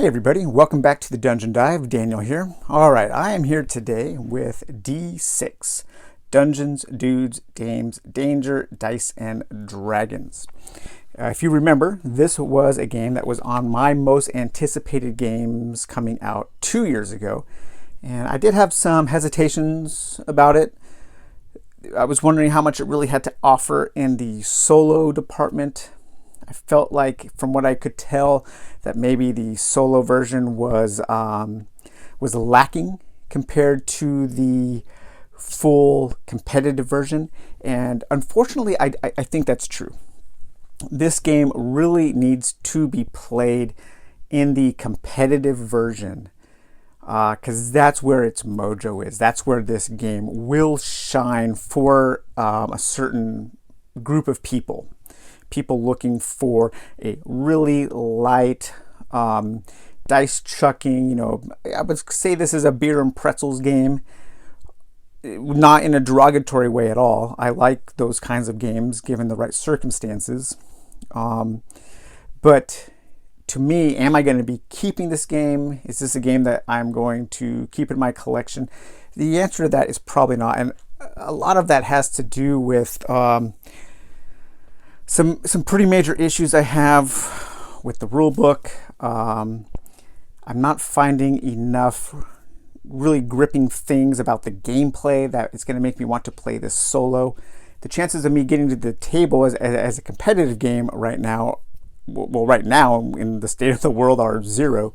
Hey everybody, welcome back to the Dungeon Dive. Daniel here. Alright, I am here today with D6. Dungeons, Dudes, Dames, Danger, Dice, and Dragons. If you remember, this was a game that was on my most anticipated games coming out 2 years ago. And I did have some hesitations about it. I was wondering how much it really had to offer in the solo department. I felt like, from what I could tell, that maybe the solo version was lacking compared to the full competitive version, and unfortunately, I think that's true. This game really needs to be played in the competitive version, because that's where its mojo is. That's where this game will shine for a certain group of people. People looking for a really light dice chucking, I would say this is a beer and pretzels game, not in a derogatory way at all. I like those kinds of games given the right circumstances. But to me, am I going to be keeping this game? Is this a game that I'm going to keep in my collection? The answer to that is probably not. And a lot of that has to do with some pretty major issues I have with the rule book. I'm not finding enough really gripping things about the gameplay that is going to make me want to play this solo. The chances of me getting to the table as a competitive game right now in the state of the world are zero.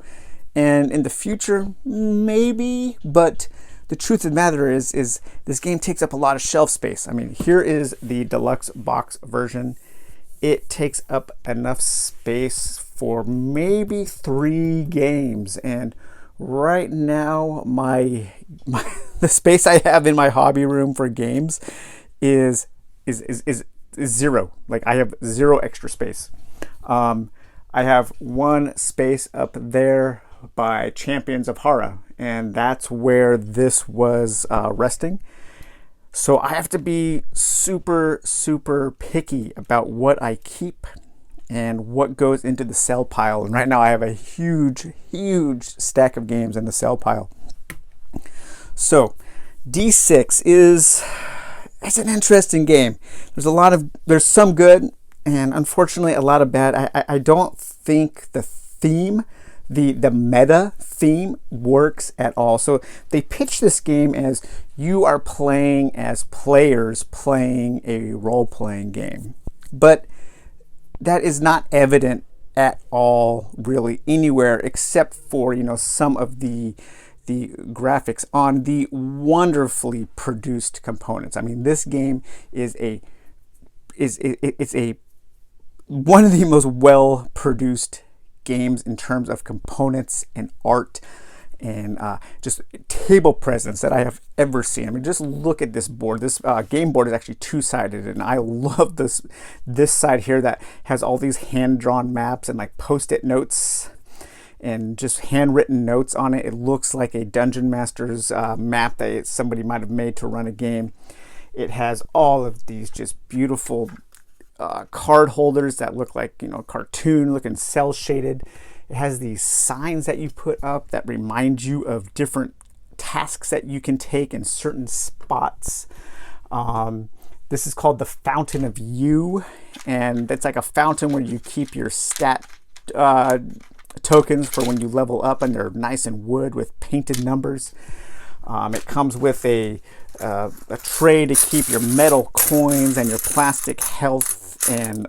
And in the future, maybe, but the truth of the matter is this game takes up a lot of shelf space. I mean, here is the deluxe box version. It takes up enough space for maybe 3 games, and right now the space I have in my hobby room for games is zero. Like, I have 0 extra space. I have 1 space up there by Champions of Horror, and that's where this was resting. So I have to be super, super picky about what I keep and what goes into the sell pile. And right now I have a huge, huge stack of games in the sell pile. So D6 it's an interesting game. There's some good and unfortunately a lot of bad. I don't think the theme, the meta theme works at all. So they pitch this game as you are playing as players playing a role-playing game. But that is not evident at all really anywhere except for, some of the graphics on the wonderfully produced components. I mean, this game is one of the most well-produced games in terms of components and art and just table presence that I have ever seen. I mean, just look at this board. This game board is actually 2-sided, and I love this side here that has all these hand-drawn maps and like post-it notes and just handwritten notes on it. It looks like a Dungeon Master's map that somebody might have made to run a game. It has all of these just beautiful card holders that look like, cartoon looking, cell shaded. It has these signs that you put up that remind you of different tasks that you can take in certain spots. This is called the Fountain of You, and it's like a fountain where you keep your stat tokens for when you level up, and they're nice and wood with painted numbers. It comes with a tray to keep your metal coins and your plastic health and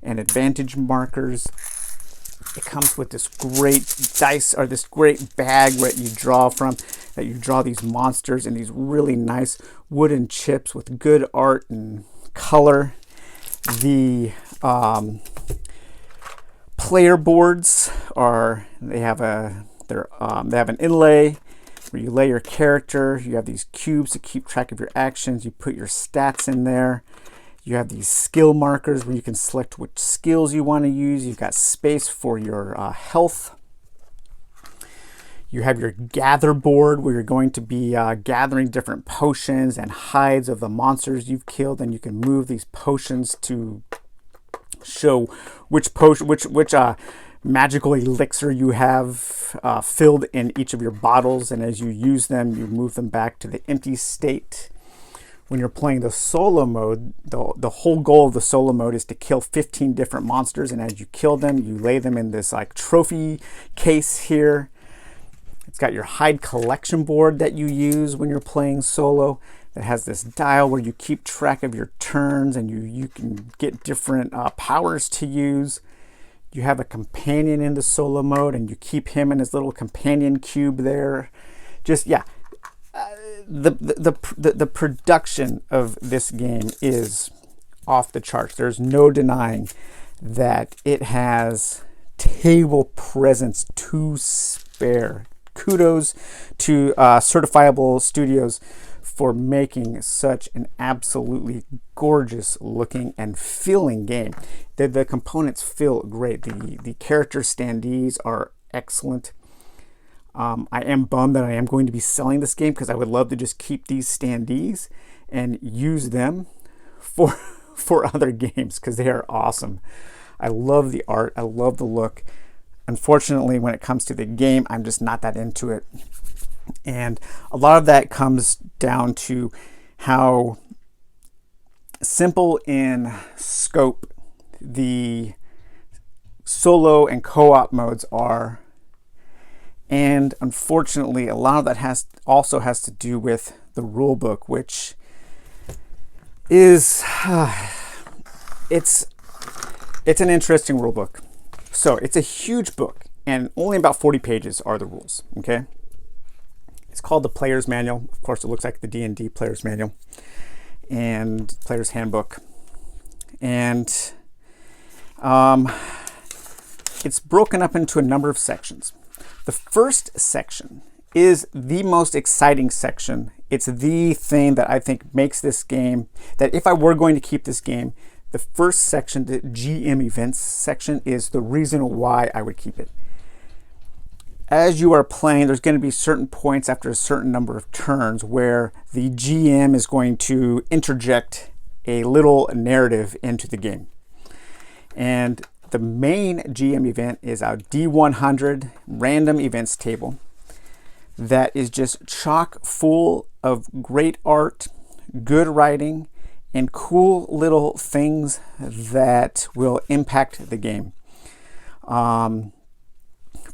advantage markers. It comes with this great dice, or this great bag that you draw these monsters and these really nice wooden chips with good art and color. The player boards they have an inlay where you lay your character. You have these cubes to keep track of your actions. You put your stats in there. You have these skill markers where you can select which skills you want to use. You've got space for your health. You have your gather board where you're going to be gathering different potions and hides of the monsters you've killed, and you can move these potions to show which magical elixir you have filled in each of your bottles, and as you use them, you move them back to the empty state. When you're playing the solo mode, the whole goal of the solo mode is to kill 15 different monsters, and as you kill them, you lay them in this like trophy case here. It's got your hide collection board that you use when you're playing solo that has this dial where you keep track of your turns, and you can get different powers to use. You have a companion in the solo mode, and you keep him in his little companion cube there. Just, yeah. The production of this game is off the charts. There's no denying that it has table presence to spare. Kudos to Certifiable Studios for making such an absolutely gorgeous looking and feeling game. The components feel great. The character standees are excellent. I am bummed that I am going to be selling this game because I would love to just keep these standees and use them for other games because they are awesome. I love the art. I love the look. Unfortunately, when it comes to the game, I'm just not that into it. And a lot of that comes down to how simple in scope the solo and co-op modes are. And unfortunately, a lot of that also has to do with the rule book, which is it's an interesting rule book. So it's a huge book, and only about 40 pages are the rules. Okay, it's called the Player's Manual. Of course, it looks like the D&D Player's Manual and Player's Handbook, and it's broken up into a number of sections. The first section is the most exciting section. It's the thing that I think makes this game, that if I were going to keep this game, the first section, the GM events section, is the reason why I would keep it. As you are playing, there's going to be certain points after a certain number of turns where the GM is going to interject a little narrative into the game. And the main GM event is our D100 random events table that is just chock full of great art, good writing, and cool little things that will impact the game.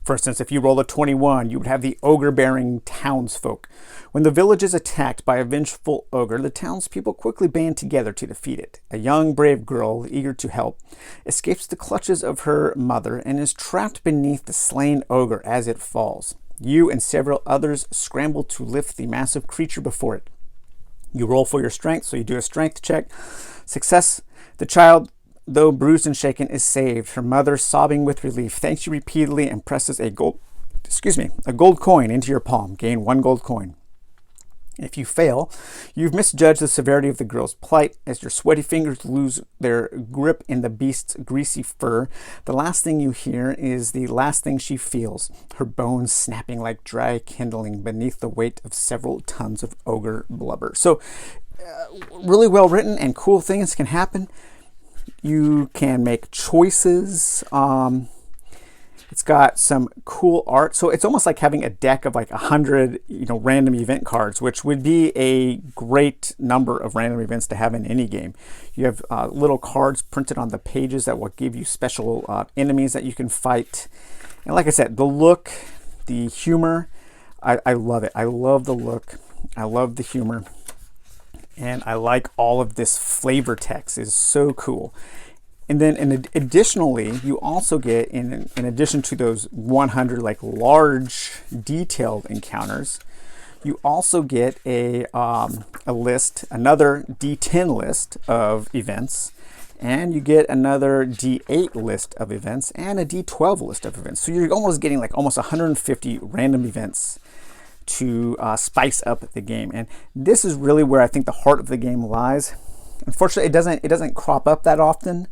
For instance, if you roll a 21, you would have the ogre-bearing townsfolk. When the village is attacked by a vengeful ogre, the townspeople quickly band together to defeat it. A young, brave girl, eager to help, escapes the clutches of her mother and is trapped beneath the slain ogre as it falls. You and several others scramble to lift the massive creature before it. You roll for your strength, so you do a strength check. Success. The child, though bruised and shaken, is saved. Her mother, sobbing with relief, thanks you repeatedly and presses a gold coin into your palm. Gain 1 gold coin. If you fail, you've misjudged the severity of the girl's plight. As your sweaty fingers lose their grip in the beast's greasy fur, the last thing you hear is the last thing she feels, her bones snapping like dry kindling beneath the weight of several tons of ogre blubber. So, really well written, and cool things can happen. You can make choices. It's got some cool art. So it's almost like having a deck of like 100, random event cards, which would be a great number of random events to have in any game. You have little cards printed on the pages that will give you special enemies that you can fight. And like I said, the look, the humor, I love it. I love the look. I love the humor. And I like all of this flavor text. It's so cool. And then additionally, you also get, in addition to those 100 like large detailed encounters, you also get a list, another D10 list of events, and you get another D8 list of events and a D12 list of events. So you're almost getting like almost 150 random events to spice up the game. And this is really where I think the heart of the game lies. Unfortunately, it doesn't crop up that often.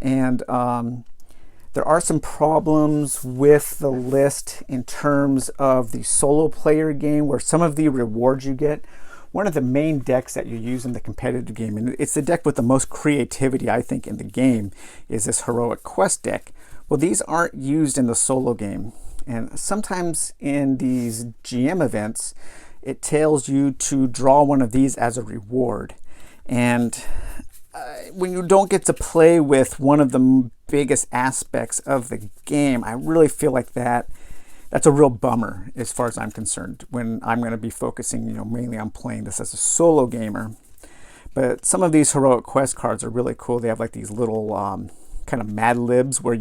And there are some problems with the list in terms of the solo player game, where some of the rewards you get, one of the main decks that you use in the competitive game, and it's the deck with the most creativity, I think, in the game, is this Heroic Quest deck, Well, these aren't used in the solo game. And sometimes in these GM events, it tells you to draw one of these as a reward. And when you don't get to play with one of the biggest aspects of the game, I really feel like that's a real bummer as far as I'm concerned, when I'm going to be focusing, mainly on playing this as a solo gamer. But some of these heroic quest cards are really cool. They have like these little kind of Mad Libs where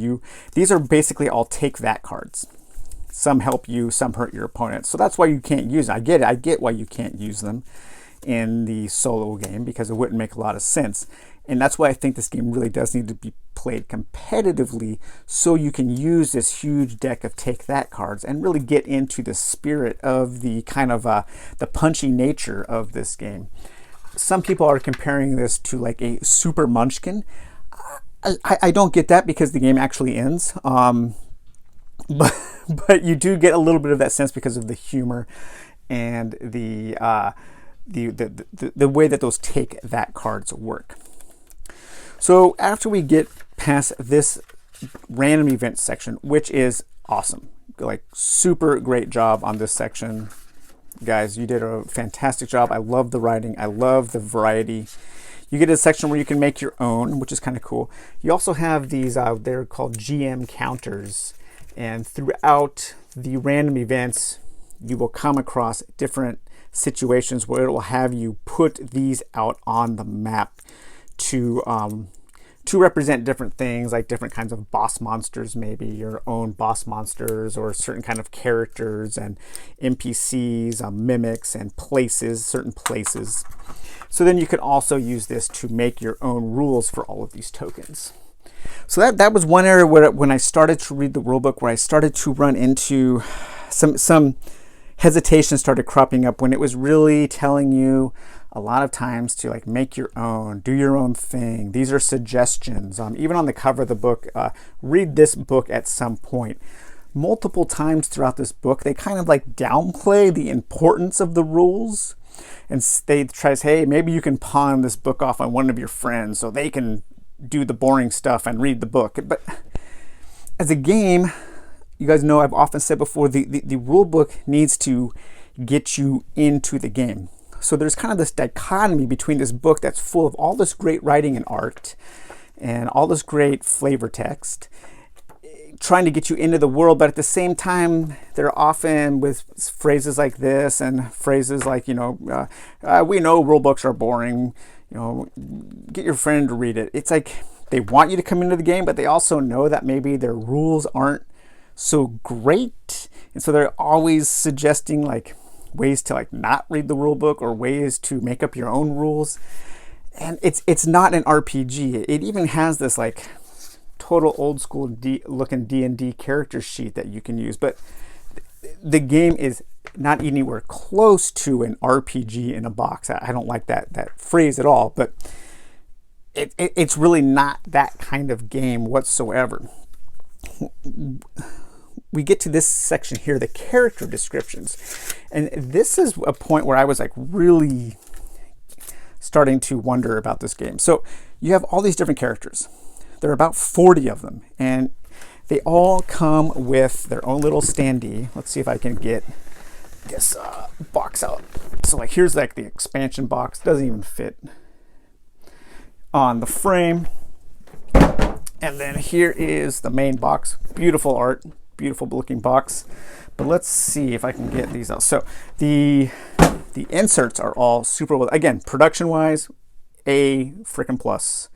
these are basically all take that cards. Some help you, some hurt your opponent. So that's why you can't use them. I get it. I get why you can't use them in the solo game, because it wouldn't make a lot of sense. And that's why I think this game really does need to be played competitively, so you can use this huge deck of take that cards and really get into the spirit of the kind of the punchy nature of this game. Some people are comparing this to like a Super Munchkin. I don't get that, because the game actually ends. But you do get a little bit of that sense because of the humor and the way that those take that cards work. So after we get past this random event section, which is awesome, like super great job on this section, guys, you did a fantastic job. I love the writing. I love the variety. You get a section where you can make your own, which is kind of cool. You also have these, they're called GM counters. And throughout the random events, you will come across different situations where it will have you put these out on the map to represent different things, like different kinds of boss monsters, maybe your own boss monsters, or certain kind of characters and NPCs, mimics, and places, certain places. So then you could also use this to make your own rules for all of these tokens. So that was one area where, when I started to read the rulebook, where I started to run into some hesitation started cropping up, when it was really telling you a lot of times to like make your own, do your own thing. These are suggestions. Even on the cover of the book, read this book at some point. Multiple times throughout this book, they kind of like downplay the importance of the rules, and they try to say, hey, maybe you can pawn this book off on one of your friends so they can do the boring stuff and read the book. But as a game, you guys know I've often said before, the rule book needs to get you into the game. So there's kind of this dichotomy between this book that's full of all this great writing and art and all this great flavor text, trying to get you into the world, but at the same time, they're often with phrases like this and phrases like, we know rule books are boring, get your friend to read it. It's like they want you to come into the game, but they also know that maybe their rules aren't so great. And so they're always suggesting like ways to like not read the rule book, or ways to make up your own rules. And it's not an RPG. It even has this like total old school looking D&D character sheet that you can use, but the game is not anywhere close to an RPG in a box. I don't like that phrase at all, but it's really not that kind of game whatsoever. We get to this section here, the character descriptions, and this is a point where I was like really starting to wonder about this game. So you have all these different characters. There are about 40 of them, and they all come with their own little standee. Let's see if I can get this box out. So like here's like the expansion box, doesn't even fit on the frame. And then here is the main box. Beautiful art, beautiful looking box. But let's see if I can get these out. So the inserts are all super well, again, production wise, a freaking plus.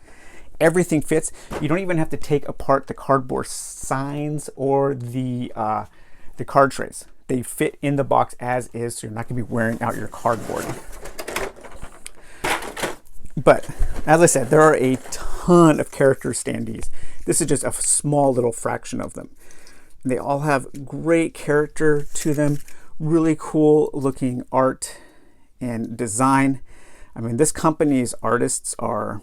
Everything fits. You don't even have to take apart the cardboard signs or the card trays. They fit in the box as is, so you're not going to be wearing out your cardboard. But as I said, there are a ton of character standees. This is just a small little fraction of them. They all have great character to them, really cool looking art and design. I mean, this company's artists are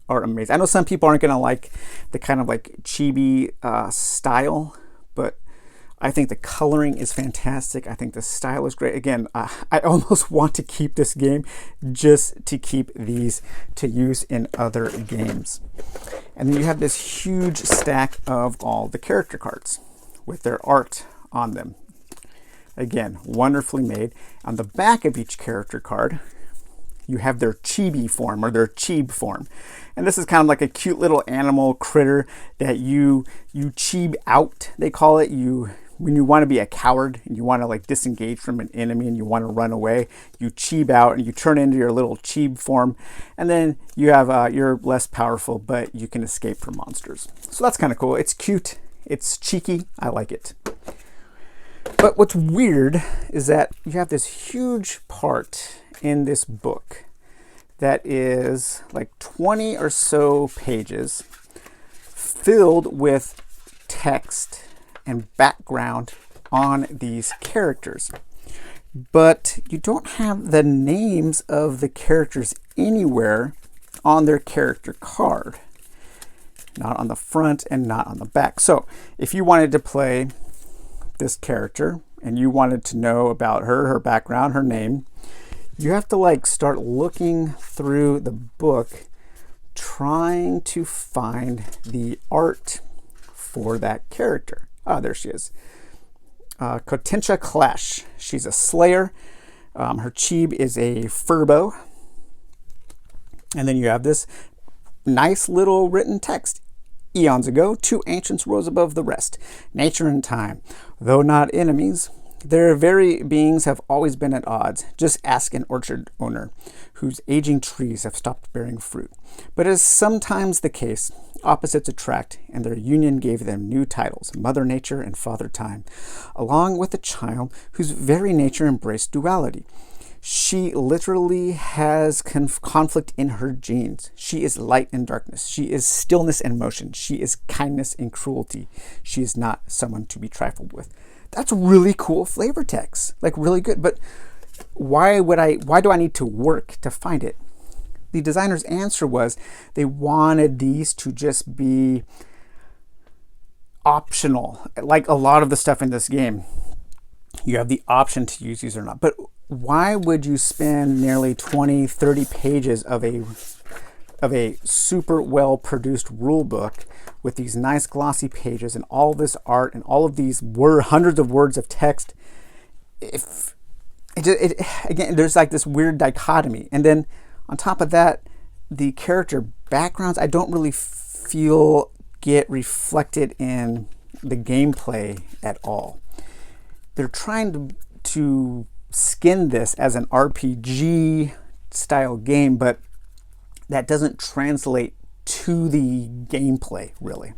amazing. I know some people aren't going to like the kind of like chibi style, but I think the coloring is fantastic. I think the style is great. Again, I almost want to keep this game just to keep these to use in other games. And then you have this huge stack of all the character cards with their art on them. Again, wonderfully made. On the back of each character card, you have their chibi form or their chib form. And this is kind of like a cute little animal critter that you chib out, they call it. When you want to be a coward and you want to like disengage from an enemy and you want to run away, you chib out and you turn into your little chib form. And then you have, you're less powerful, but you can escape from monsters. So that's kind of cool. It's cute. It's cheeky. I like it. But what's weird is that you have this huge part in this book that is like 20 or so pages filled with text and background on these characters. But you don't have the names of the characters anywhere on their character card. Not on the front and not on the back. So if you wanted to play this character and you wanted to know about her background, her name, you have to like start looking through the book trying to find the art for that character. Ah, there she is. Kotencha Clash. She's a slayer. Her chib is a furbo. And then you have this nice little written text. Eons ago, two ancients rose above the rest. Nature and time, though not enemies, their very beings have always been at odds. Just ask an orchard owner whose aging trees have stopped bearing fruit. But as sometimes the case, opposites attract, and their union gave them new titles, Mother Nature and Father Time, along with a child whose very nature embraced duality. She literally has conflict in her genes. She is light and darkness. She is stillness and motion. She is kindness and cruelty. She is not someone to be trifled with. That's really cool flavor text, like really good. But why do I need to work to find it? The designer's answer was they wanted these to just be optional. Like a lot of the stuff in this game, you have the option to use these or not. But why would you spend nearly 20, 30 pages of a super well produced rule book with these nice glossy pages and all this art and all of these hundreds of words of text? Again, there's like this weird dichotomy. And then on top of that, the character backgrounds I don't really feel get reflected in the gameplay at all. They're trying to skin this as an RPG style game, but that doesn't translate to the gameplay really.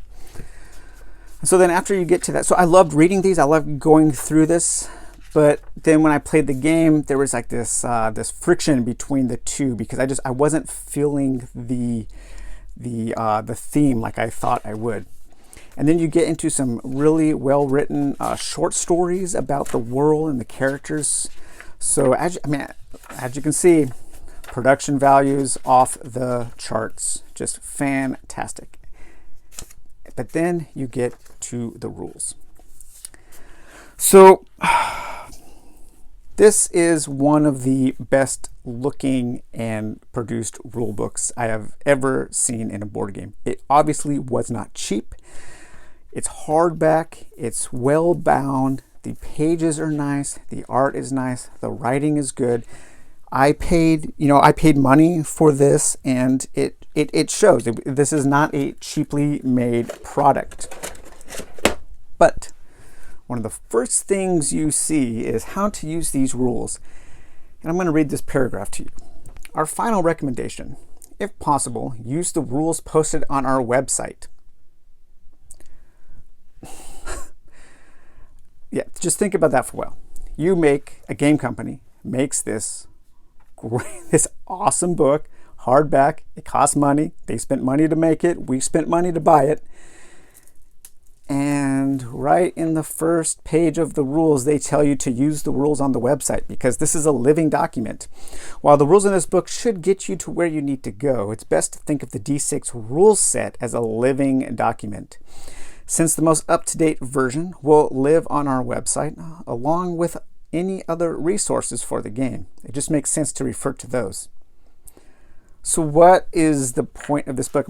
So then after you get to that, so I loved reading these, I loved going through this, but then when I played the game, there was like this this friction between the two because I wasn't feeling the theme like I thought I would. And then you get into some really well written short stories about the world and the characters. So as you can see, production values off the charts, just fantastic. But then you get to the rules. So this is one of the best looking and produced rule books I have ever seen in a board game. It obviously was not cheap. It's hardback, it's well bound, the pages are nice, the art is nice, the writing is good. I paid money for this, and it shows. This is not a cheaply made product. But one of the first things you see is how to use these rules. And I'm going to read this paragraph to you. Our final recommendation: if possible, use the rules posted on our website. Yeah, just think about that for a while. You make a game company makes this awesome book, hardback. It costs money. They spent money to make it. We spent money to buy it. And right in the first page of the rules, they tell you to use the rules on the website because this is a living document. While the rules in this book should get you to where you need to go, it's best to think of the D6 rule set as a living document. since the most up-to-date version will live on our website along with any other resources for the game. It just makes sense to refer to those. So what is the point of this book?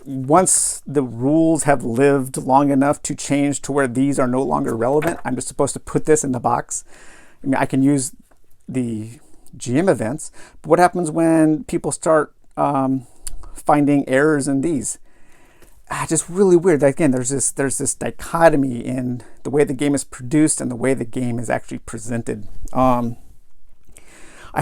Once the rules have lived long enough to change to where these are no longer relevant, I'm just supposed to put this in the box? I mean, I can use the GM events, but what happens when people start finding errors in these? Just really weird. Again, there's this dichotomy in the way the game is produced and the way the game is actually presented. I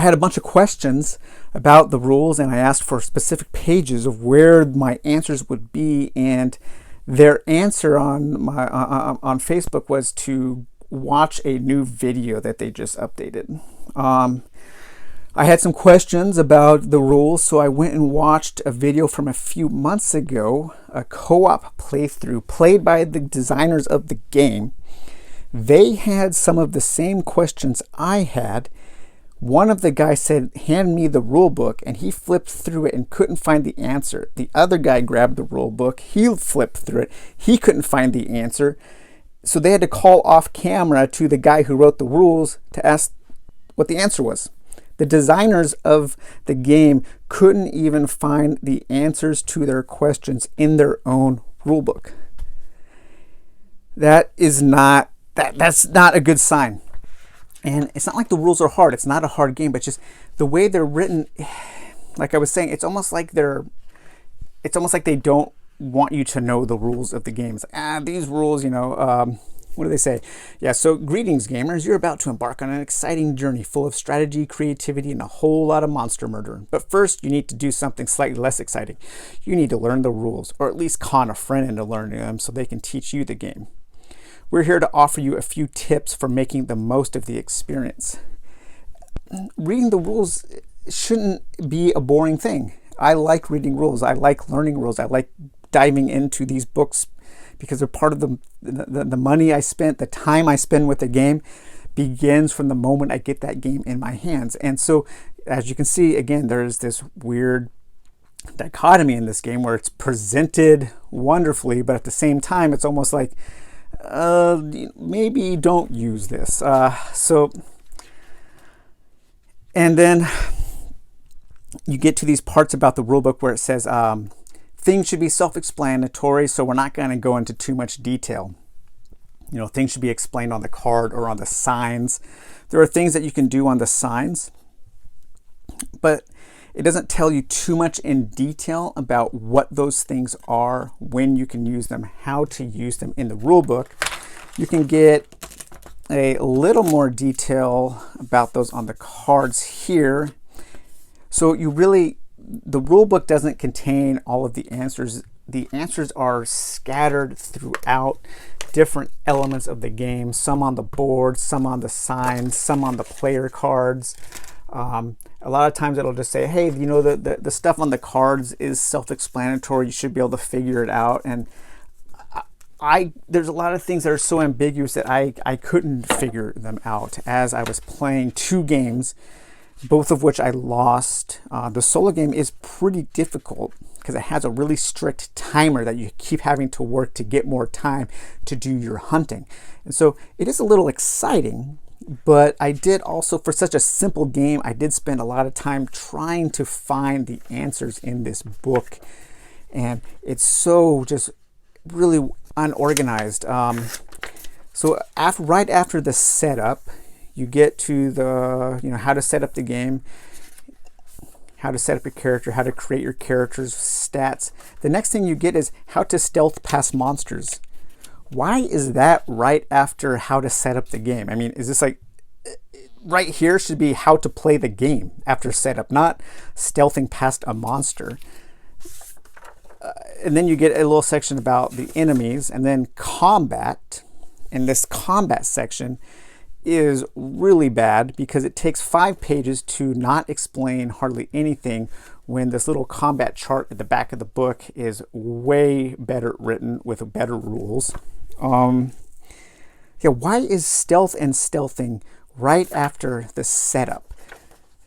had a bunch of questions about the rules, and I asked for specific pages of where my answers would be, and their answer on Facebook was to watch a new video that they just updated. I had some questions about the rules, so I went and watched a video from a few months ago, a co-op playthrough played by the designers of the game. They had some of the same questions I had. One of the guys said, "Hand me the rule book," and he flipped through it and couldn't find the answer. The other guy grabbed the rule book, he flipped through it, he couldn't find the answer. So they had to call off camera to the guy who wrote the rules to ask what the answer was. The designers of the game couldn't even find the answers to their questions in their own rulebook. That's not a good sign. And it's not like the rules are hard. It's not a hard game, but just the way they're written, like I was saying, it's almost like they don't want you to know the rules of the game. It's like, these rules, what do they say? Yeah, so greetings, gamers. You're about to embark on an exciting journey full of strategy, creativity, and a whole lot of monster murder. But first, you need to do something slightly less exciting. You need to learn the rules, or at least con a friend into learning them so they can teach you the game. We're here to offer you a few tips for making the most of the experience. Reading the rules shouldn't be a boring thing. I like reading rules. I like learning rules. I like diving into these books because they're part of the money I spent, the time I spend with the game begins from the moment I get that game in my hands. And so, as you can see, again, there's this weird dichotomy in this game where it's presented wonderfully, but at the same time, it's almost like, maybe don't use this. And then you get to these parts about the rulebook where it says things should be self-explanatory, so we're not going to go into too much detail. Things should be explained on the card or on the signs. There are things that you can do on the signs, but it doesn't tell you too much in detail about what those things are, when you can use them, how to use them in the rule book. You can get a little more detail about those on the cards here. So the rule book doesn't contain all of the answers. The answers are scattered throughout different elements of the game, some on the board, some on the signs, some on the player cards. A lot of times it'll just say, hey, the stuff on the cards is self-explanatory. You should be able to figure it out. And there's a lot of things that are so ambiguous that I couldn't figure them out as I was playing two games, both of which I lost. The solo game is pretty difficult because it has a really strict timer that you keep having to work to get more time to do your hunting. And so it is a little exciting. But I did also, for such a simple game, I did spend a lot of time trying to find the answers in this book. And it's so just really unorganized. So right after the setup, you get to the, how to set up the game, how to set up your character, how to create your character's stats. The next thing you get is how to stealth past monsters. Why is that right after how to set up the game? I mean, is this like right here should be how to play the game after setup, not stealthing past a monster. And then you get a little section about the enemies and then combat. And this combat section is really bad because it takes 5 pages to not explain hardly anything when this little combat chart at the back of the book is way better written with better rules. Why is stealth and stealthing right after the setup?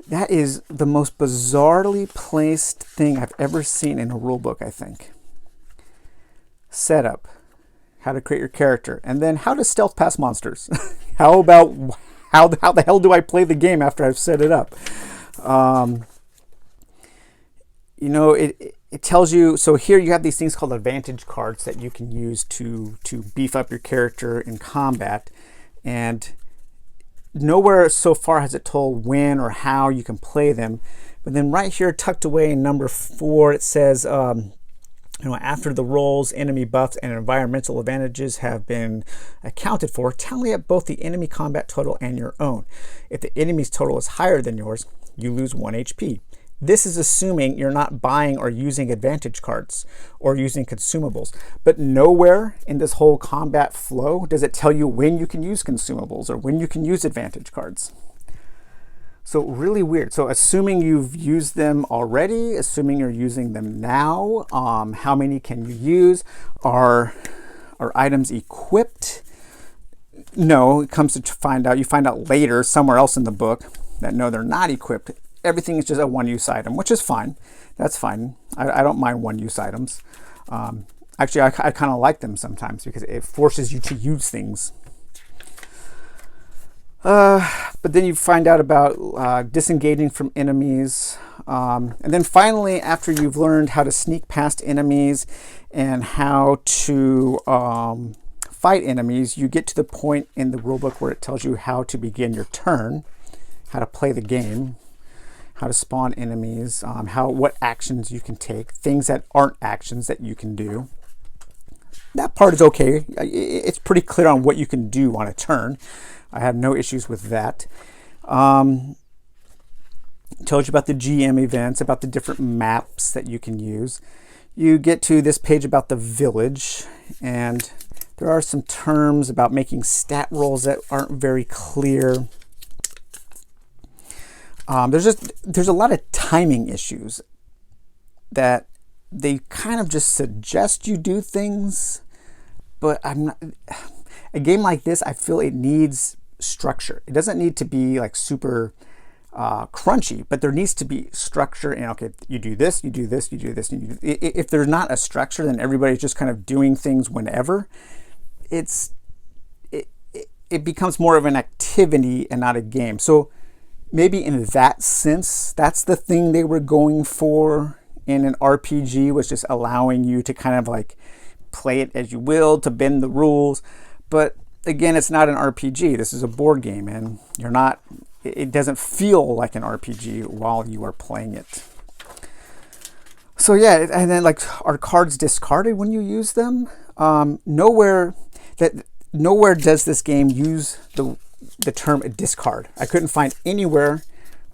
That is the most bizarrely placed thing I've ever seen in a rule book, I think. Setup. how to create your character, and then how to stealth past monsters. How about how the hell do I play the game after I've set it up? You know, it tells you, so here you have these things called advantage cards that you can use to beef up your character in combat, and nowhere so far has it told when or how you can play them. But then right here, tucked away in number 4, it says, after the rolls, enemy buffs, and environmental advantages have been accounted for, tally up both the enemy combat total and your own. If the enemy's total is higher than yours, you lose 1 HP. This is assuming you're not buying or using advantage cards or using consumables. But nowhere in this whole combat flow does it tell you when you can use consumables or when you can use advantage cards. So really weird. So assuming you've used them already, assuming you're using them now, how many can you use? Are items equipped? No, it comes to find out. You find out later somewhere else in the book that no, they're not equipped. Everything is just a one-use item, which is fine. That's fine. I don't mind one-use items. Actually, I kind of like them sometimes because it forces you to use things. But then you find out about disengaging from enemies. And then finally, after you've learned how to sneak past enemies and how to fight enemies, you get to the point in the rulebook where it tells you how to begin your turn, how to play the game, how to spawn enemies, what actions you can take, things that aren't actions that you can do. That part is okay. It's pretty clear on what you can do on a turn. I have no issues with that. Tells you about the GM events, about the different maps that you can use. You get to this page about the village, and there are some terms about making stat rolls that aren't very clear. There's a lot of timing issues that they kind of just suggest you do things, but a game like this, I feel it needs structure. It doesn't need to be like super crunchy, but there needs to be structure. And okay, you do this, you do this, you do this. If there's not a structure, then everybody's just kind of doing things whenever. It becomes more of an activity and not a game. So maybe in that sense, that's the thing they were going for in an RPG, was just allowing you to kind of like play it as you will, to bend the rules. But again, it's not an RPG. This is a board game, and it doesn't feel like an RPG while you are playing it. So yeah, and then like, are cards discarded when you use them? Nowhere does this game use the term discard. I couldn't find anywhere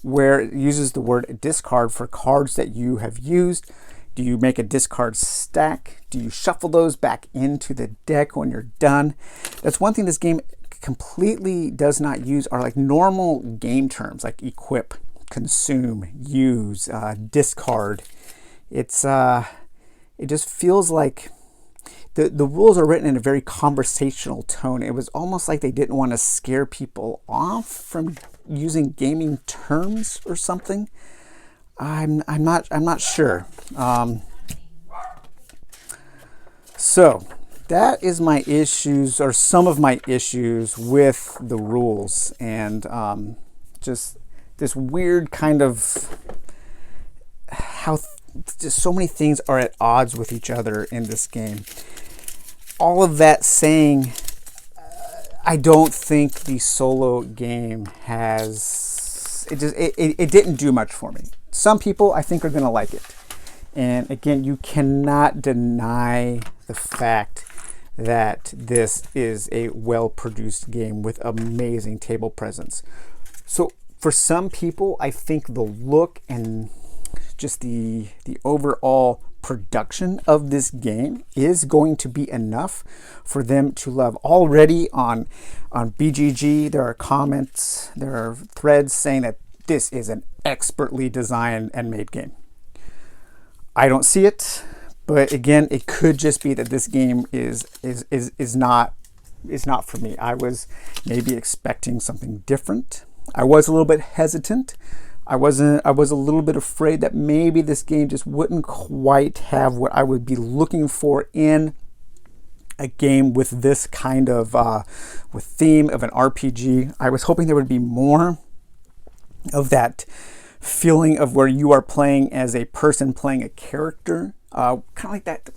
where it uses the word discard for cards that you have used. Do you make a discard stack? Do you shuffle those back into the deck when you're done? That's one thing this game completely does not use, are like normal game terms like equip, consume, use, discard. It just feels like the rules are written in a very conversational tone. It was almost like they didn't want to scare people off from using gaming terms or something. I'm not sure. So that is my issues, or some of my issues with the rules, and just this weird kind of how just so many things are at odds with each other in this game. All of that saying, I don't think the solo game has, it didn't do much for me. Some people I think are going to like it. And again, you cannot deny the fact that this is a well-produced game with amazing table presence. So for some people, I think the look and just the overall production of this game is going to be enough for them to love. Already on BGG, there are comments, there are threads saying that this is an expertly designed and made game. I don't see it, but again, it could just be that this game is not for me. I was maybe expecting something different. I was a little bit hesitant. I was a little bit afraid that maybe this game just wouldn't quite have what I would be looking for in a game with this kind of with theme of an RPG. I was hoping there would be more of that feeling of where you are playing as a person playing a character, kind of like that.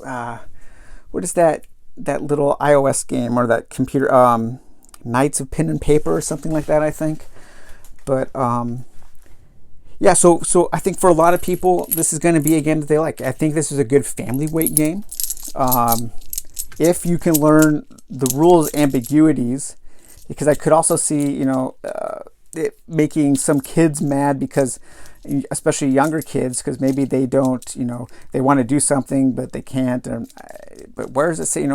What is that little iOS game or that computer Knights of Pen and Paper or something like that, I think. But yeah, so I think for a lot of people, this is going to be a game that they like. I think this is a good family weight game. If you can learn the rules ambiguities, because I could also see, it making some kids mad because, especially younger kids, because maybe they don't, they want to do something but they can't. But where does it say,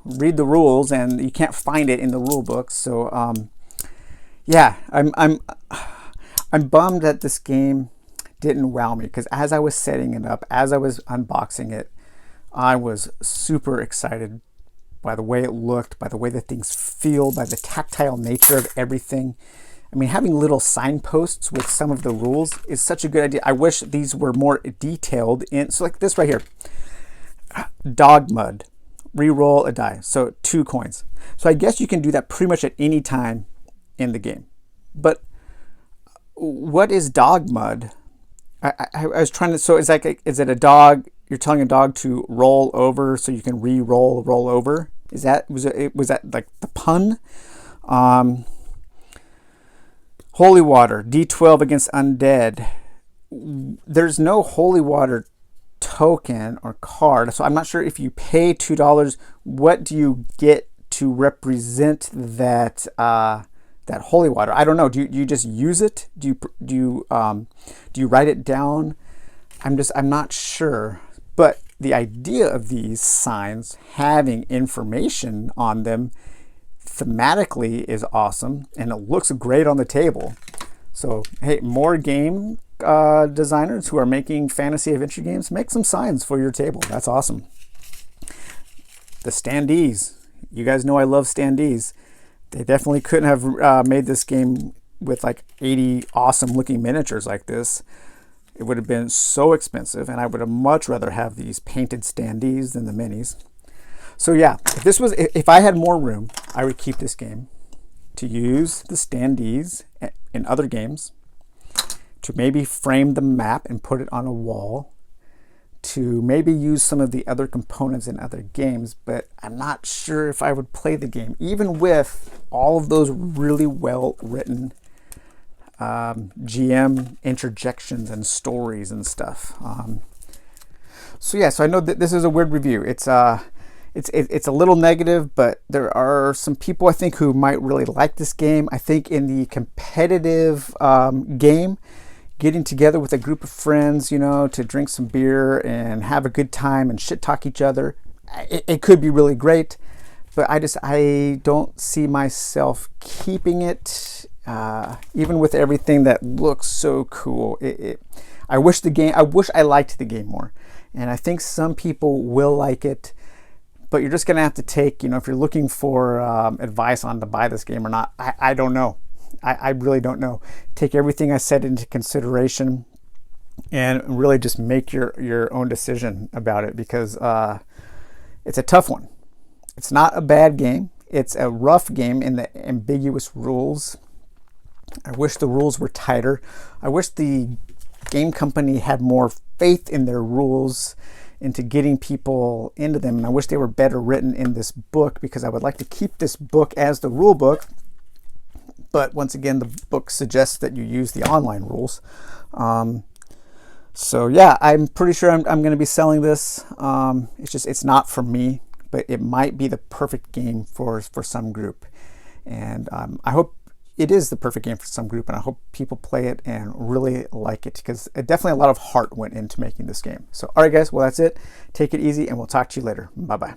read the rules, and you can't find it in the rule book. So yeah, I'm bummed that this game didn't wow me, because as I was setting it up, as I was unboxing it, I was super excited by the way it looked, by the way that things feel, by the tactile nature of everything. I mean, having little signposts with some of the rules is such a good idea. I wish these were more detailed so like this right here. Dog mud. Reroll a die. So 2 coins. So I guess you can do that pretty much at any time in the game. But what is dog mud? I was trying to, so is it a dog, you're telling a dog to roll over so you can roll over? Was that like the pun? Holy water, D12 against undead. There's no holy water token or card, so I'm not sure if you pay $2, what do you get to represent that that holy water? I don't know. Do you just use it? Do you write it down? I'm not sure. But the idea of these signs having information on them thematically is awesome, and it looks great on the table. So hey, more game designers who are making fantasy adventure games, make some signs for your table. That's awesome. The Standees. You guys know I love Standees. They definitely couldn't have made this game with like 80 awesome looking miniatures like this. It would have been so expensive, and I would have much rather have these painted Standees than the minis. So yeah, if I had more room, I would keep this game to use the Standees in other games, to maybe frame the map and put it on a wall, to maybe use some of the other components in other games, but I'm not sure if I would play the game, even with all of those really well written GM interjections and stories and stuff. So yeah, so I know that this is a weird review. It's a little negative, but there are some people I think who might really like this game. I think in the competitive game, getting together with a group of friends, to drink some beer and have a good time and shit talk each other, it could be really great. But I don't see myself keeping it, even with everything that looks so cool. I wish I liked the game more, and I think some people will like it. But you're just gonna have to take, if you're looking for advice on to buy this game or not, I don't know. I really don't know. Take everything I said into consideration and really just make your own decision about it, because it's a tough one. It's not a bad game. It's a rough game in the ambiguous rules. I wish the rules were tighter. I wish the game company had more faith in their rules, into getting people into them, and I wish they were better written in this book, because I would like to keep this book as the rule book. But once again, the book suggests that you use the online rules. So yeah, I'm pretty sure I'm going to be selling this. It's not for me, but it might be the perfect game for some group. And I hope it is the perfect game for some group, and I hope people play it and really like it, because definitely a lot of heart went into making this game. So all right guys, well that's it. Take it easy, and we'll talk to you later. Bye-bye.